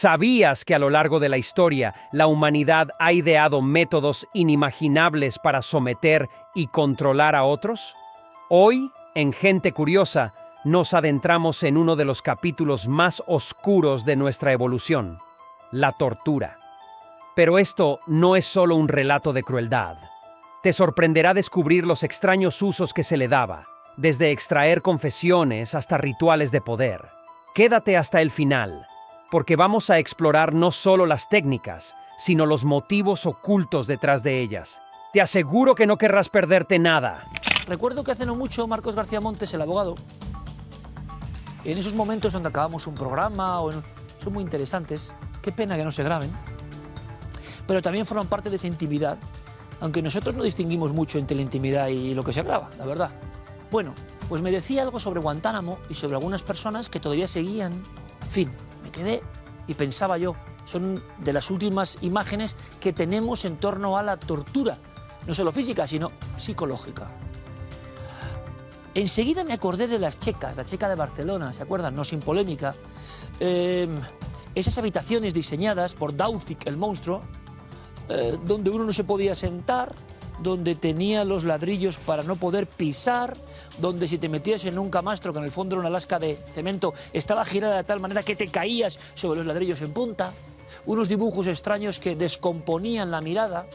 ¿Sabías que a lo largo de la historia la humanidad ha ideado métodos inimaginables para someter y controlar a otros? Hoy, en Gente Curiosa, nos adentramos en uno de los capítulos más oscuros de nuestra evolución, la tortura. Pero esto no es solo un relato de crueldad. Te sorprenderá descubrir los extraños usos que se le daba, desde extraer confesiones hasta rituales de poder. Quédate hasta el final, porque vamos a explorar no solo las técnicas, sino los motivos ocultos detrás de ellas. Te aseguro que no querrás perderte nada. Recuerdo que hace no mucho Marcos García Montes, el abogado, en esos momentos donde acabamos un programa son muy interesantes, qué pena que no se graben, pero también forman parte de esa intimidad, aunque nosotros no distinguimos mucho entre la intimidad y lo que se graba, la verdad. Bueno, pues me decía algo sobre Guantánamo y sobre algunas personas que todavía seguían. En fin, me quedé y pensaba yo, son de las últimas imágenes que tenemos en torno a la tortura, no solo física, sino psicológica. Enseguida me acordé de las checas, la checa de Barcelona, ¿se acuerdan? No sin polémica. Esas habitaciones diseñadas por Daucik, el monstruo, donde uno no se podía sentar, donde tenía los ladrillos para no poder pisar, donde si te metías en un camastro, que en el fondo era una lasca de cemento, estaba girada de tal manera que te caías sobre los ladrillos en punta, unos dibujos extraños que descomponían la mirada.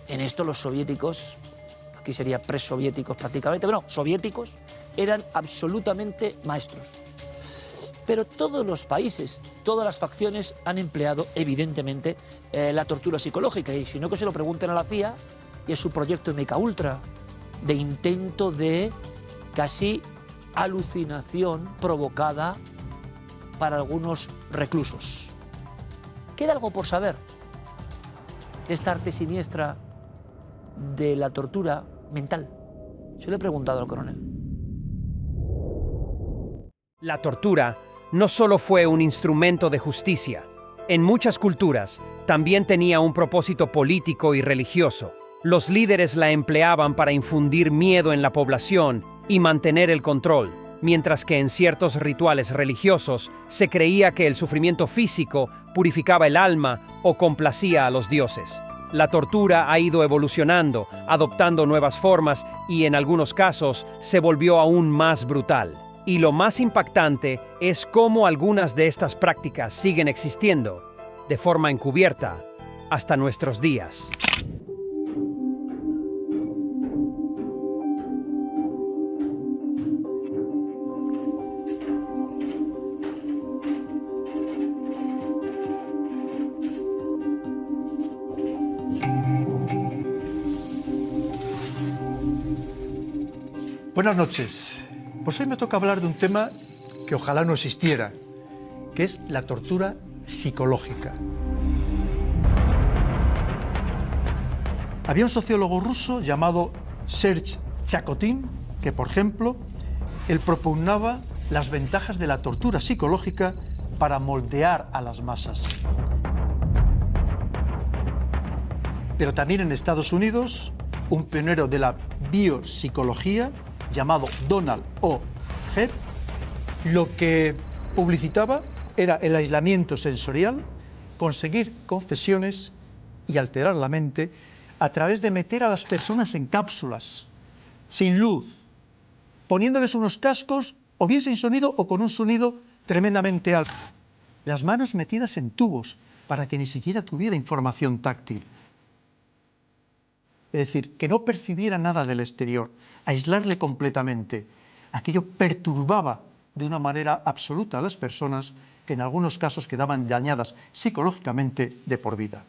En esto los soviéticos, aquí sería presoviéticos prácticamente, bueno, soviéticos, eran absolutamente maestros. Pero todos los países, todas las facciones han empleado, evidentemente, la tortura psicológica. Y si no, que se lo pregunten a la CIA y a su proyecto MKUltra, de intento de casi alucinación provocada para algunos reclusos. ¿Queda algo por saber de esta arte siniestra de la tortura mental? Yo le he preguntado al coronel. La tortura no solo fue un instrumento de justicia. En muchas culturas también tenía un propósito político y religioso. Los líderes la empleaban para infundir miedo en la población y mantener el control, mientras que en ciertos rituales religiosos se creía que el sufrimiento físico purificaba el alma o complacía a los dioses. La tortura ha ido evolucionando, adoptando nuevas formas y en algunos casos se volvió aún más brutal. Y lo más impactante es cómo algunas de estas prácticas siguen existiendo, de forma encubierta, hasta nuestros días. Buenas noches. Pues hoy me toca hablar de un tema que ojalá no existiera, que es la tortura psicológica. Había un sociólogo ruso llamado Serge Chakotin, que, por ejemplo, él propugnaba las ventajas de la tortura psicológica para moldear a las masas. Pero también en Estados Unidos, un pionero de la biopsicología, llamado Donald O. Hebb, lo que publicitaba era el aislamiento sensorial, conseguir confesiones y alterar la mente a través de meter a las personas en cápsulas, sin luz, poniéndoles unos cascos o bien sin sonido o con un sonido tremendamente alto. Las manos metidas en tubos para que ni siquiera tuviera información táctil. Es decir, que no percibiera nada del exterior, aislarle completamente. Aquello perturbaba de una manera absoluta a las personas que en algunos casos quedaban dañadas psicológicamente de por vida.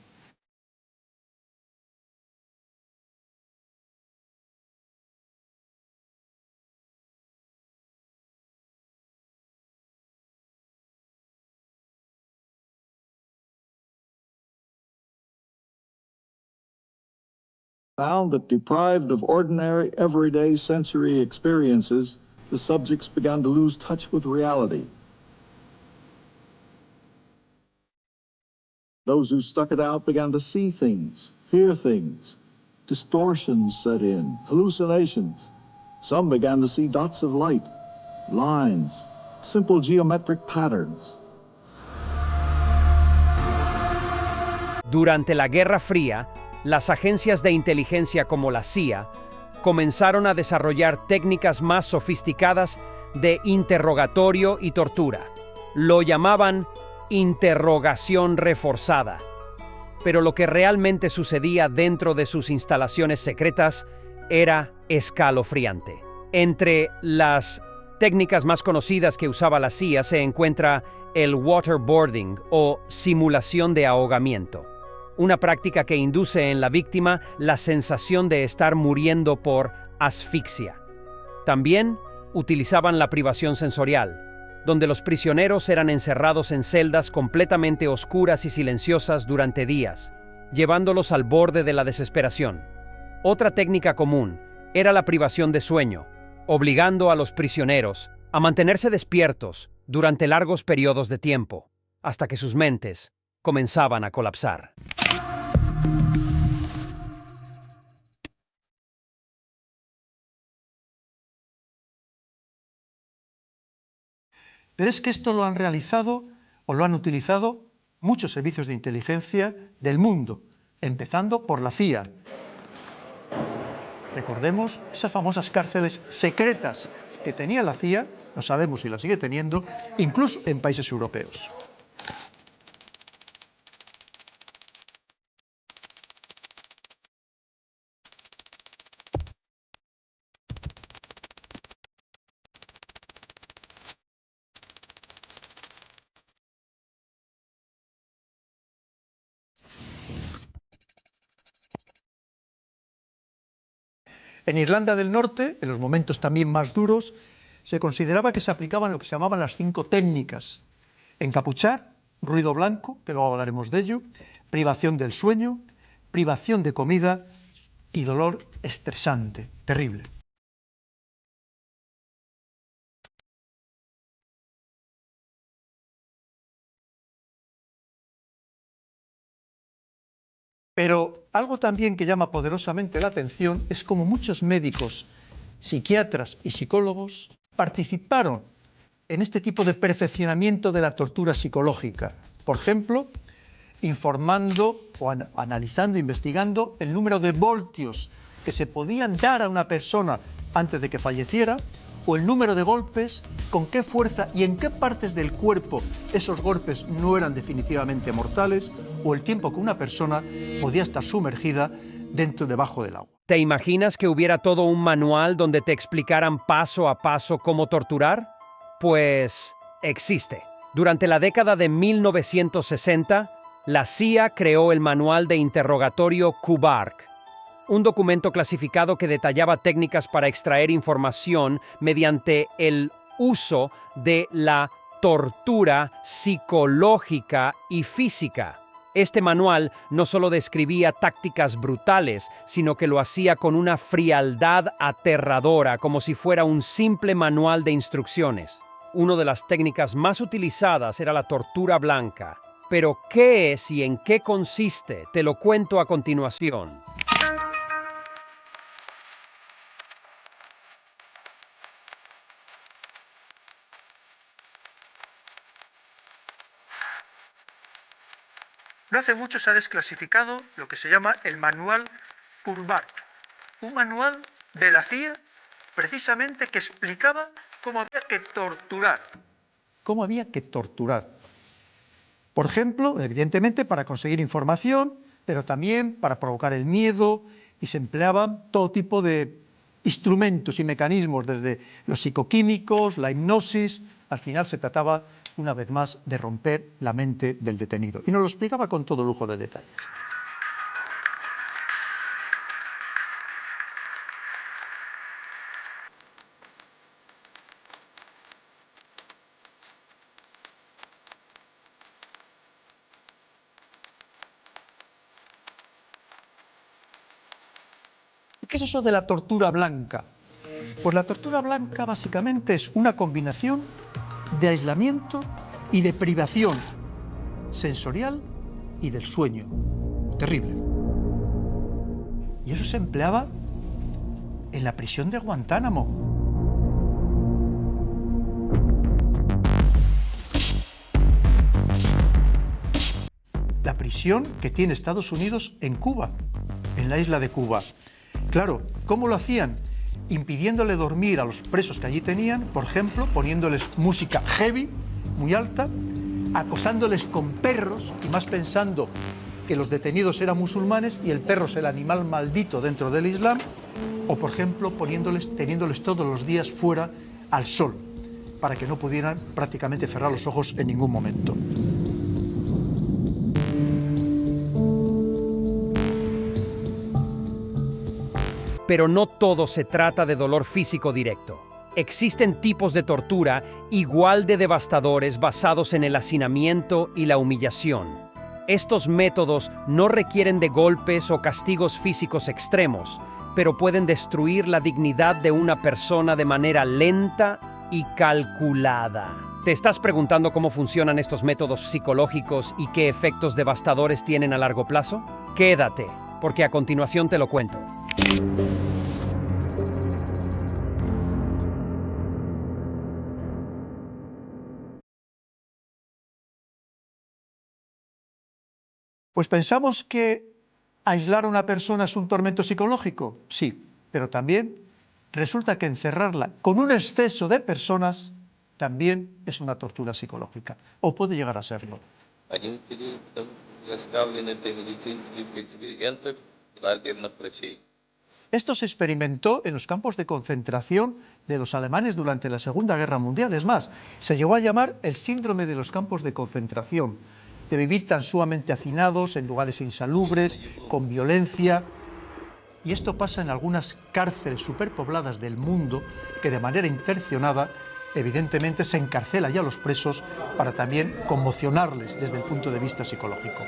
Found that deprived of ordinary, everyday sensory experiences, the subjects began to lose touch with reality. Those who stuck it out began to see things, hear things. Distortions set in, hallucinations. Some began to see dots of light, lines, simple geometric patterns. Durante la Guerra Fría, las agencias de inteligencia como la CIA comenzaron a desarrollar técnicas más sofisticadas de interrogatorio y tortura. Lo llamaban interrogación reforzada. Pero lo que realmente sucedía dentro de sus instalaciones secretas era escalofriante. Entre las técnicas más conocidas que usaba la CIA se encuentra el waterboarding o simulación de ahogamiento, una práctica que induce en la víctima la sensación de estar muriendo por asfixia. También utilizaban la privación sensorial, donde los prisioneros eran encerrados en celdas completamente oscuras y silenciosas durante días, llevándolos al borde de la desesperación. Otra técnica común era la privación de sueño, obligando a los prisioneros a mantenerse despiertos durante largos periodos de tiempo, hasta que sus mentes comenzaban a colapsar. Pero es que esto lo han realizado o lo han utilizado muchos servicios de inteligencia del mundo, empezando por la CIA. Recordemos esas famosas cárceles secretas que tenía la CIA, no sabemos si las sigue teniendo, incluso en países europeos. En Irlanda del Norte, en los momentos también más duros, se consideraba que se aplicaban lo que se llamaban las 5 técnicas: encapuchar, ruido blanco, que luego hablaremos de ello, privación del sueño, privación de comida y dolor estresante, terrible. Pero algo también que llama poderosamente la atención es cómo muchos médicos, psiquiatras y psicólogos participaron en este tipo de perfeccionamiento de la tortura psicológica. Por ejemplo, informando o analizando, investigando el número de voltios que se podían dar a una persona antes de que falleciera, o el número de golpes, con qué fuerza y en qué partes del cuerpo esos golpes no eran definitivamente mortales, o el tiempo que una persona podía estar sumergida debajo del agua. ¿Te imaginas que hubiera todo un manual donde te explicaran paso a paso cómo torturar? Pues existe. Durante la década de 1960, la CIA creó el Manual de Interrogatorio Kubark, un documento clasificado que detallaba técnicas para extraer información mediante el uso de la tortura psicológica y física. Este manual no solo describía tácticas brutales, sino que lo hacía con una frialdad aterradora, como si fuera un simple manual de instrucciones. Una de las técnicas más utilizadas era la tortura blanca. Pero ¿qué es y en qué consiste? Te lo cuento a continuación. No hace mucho se ha desclasificado lo que se llama el Manual Kubark, un manual de la CIA precisamente que explicaba cómo había que torturar. Cómo había que torturar. Por ejemplo, evidentemente para conseguir información, pero también para provocar el miedo, y se empleaban todo tipo de instrumentos y mecanismos, desde los psicoquímicos, la hipnosis. Al final se trataba, una vez más, de romper la mente del detenido. Y nos lo explicaba con todo lujo de detalle. ¿Qué es eso de la tortura blanca? Pues la tortura blanca básicamente es una combinación de aislamiento y de privación sensorial y del sueño. Terrible. Y eso se empleaba en la prisión de Guantánamo. la prisión que tiene Estados Unidos en Cuba, en la isla de Cuba. Claro, ¿cómo lo hacían? Impidiéndole dormir a los presos que allí tenían, por ejemplo, poniéndoles música heavy, muy alta, acosándoles con perros, y más pensando que los detenidos eran musulmanes y el perro es el animal maldito dentro del Islam, o por ejemplo teniéndoles todos los días fuera al sol, para que no pudieran prácticamente cerrar los ojos en ningún momento. Pero no todo se trata de dolor físico directo. Existen tipos de tortura igual de devastadores basados en el hacinamiento y la humillación. Estos métodos no requieren de golpes o castigos físicos extremos, pero pueden destruir la dignidad de una persona de manera lenta y calculada. ¿Te estás preguntando cómo funcionan estos métodos psicológicos y qué efectos devastadores tienen a largo plazo? Quédate, porque a continuación te lo cuento. Pues pensamos que aislar a una persona es un tormento psicológico, sí, pero también resulta que encerrarla con un exceso de personas también es una tortura psicológica, o puede llegar a serlo. Esto se experimentó en los campos de concentración de los alemanes durante la Segunda Guerra Mundial. Es más, se llegó a llamar el síndrome de los campos de concentración, de vivir tan sumamente hacinados en lugares insalubres, con violencia. Y esto pasa en algunas cárceles superpobladas del mundo, que de manera intencionada, evidentemente, se encarcela ya a los presos para también conmocionarles desde el punto de vista psicológico.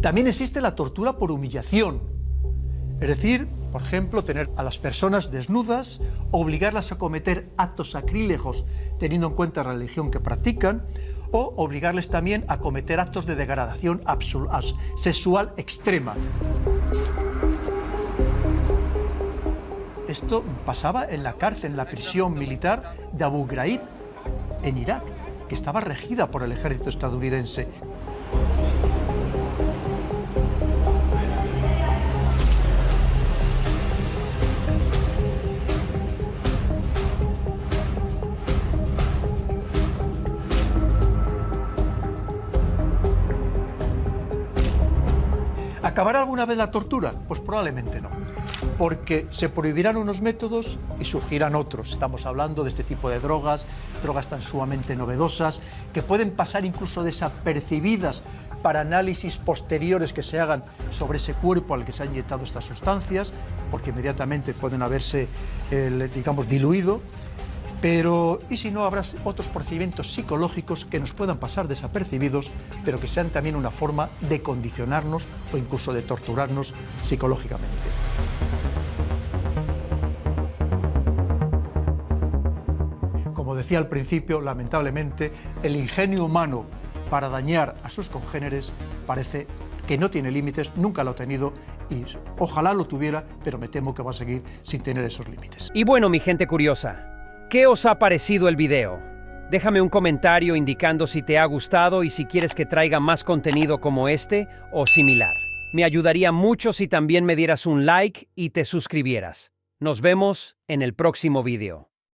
También existe la tortura por humillación, es decir, por ejemplo, tener a las personas desnudas, obligarlas a cometer actos sacrílegos teniendo en cuenta la religión que practican, o obligarles también a cometer actos de degradación sexual extrema. Esto pasaba en la cárcel, en la prisión militar de Abu Ghraib, en Irak, que estaba regida por el ejército estadounidense. ¿Acabará alguna vez la tortura? Pues probablemente no, porque se prohibirán unos métodos y surgirán otros. Estamos hablando de este tipo de drogas tan sumamente novedosas, que pueden pasar incluso desapercibidas para análisis posteriores que se hagan sobre ese cuerpo al que se han inyectado estas sustancias, porque inmediatamente pueden haberse, digamos, diluido. Pero, ¿y si no habrá otros procedimientos psicológicos que nos puedan pasar desapercibidos, pero que sean también una forma de condicionarnos o incluso de torturarnos psicológicamente? Como decía al principio, lamentablemente, el ingenio humano para dañar a sus congéneres parece que no tiene límites, nunca lo ha tenido y ojalá lo tuviera, pero me temo que va a seguir sin tener esos límites. Y bueno, mi gente curiosa, ¿qué os ha parecido el video? Déjame un comentario indicando si te ha gustado y si quieres que traiga más contenido como este o similar. Me ayudaría mucho si también me dieras un like y te suscribieras. Nos vemos en el próximo video.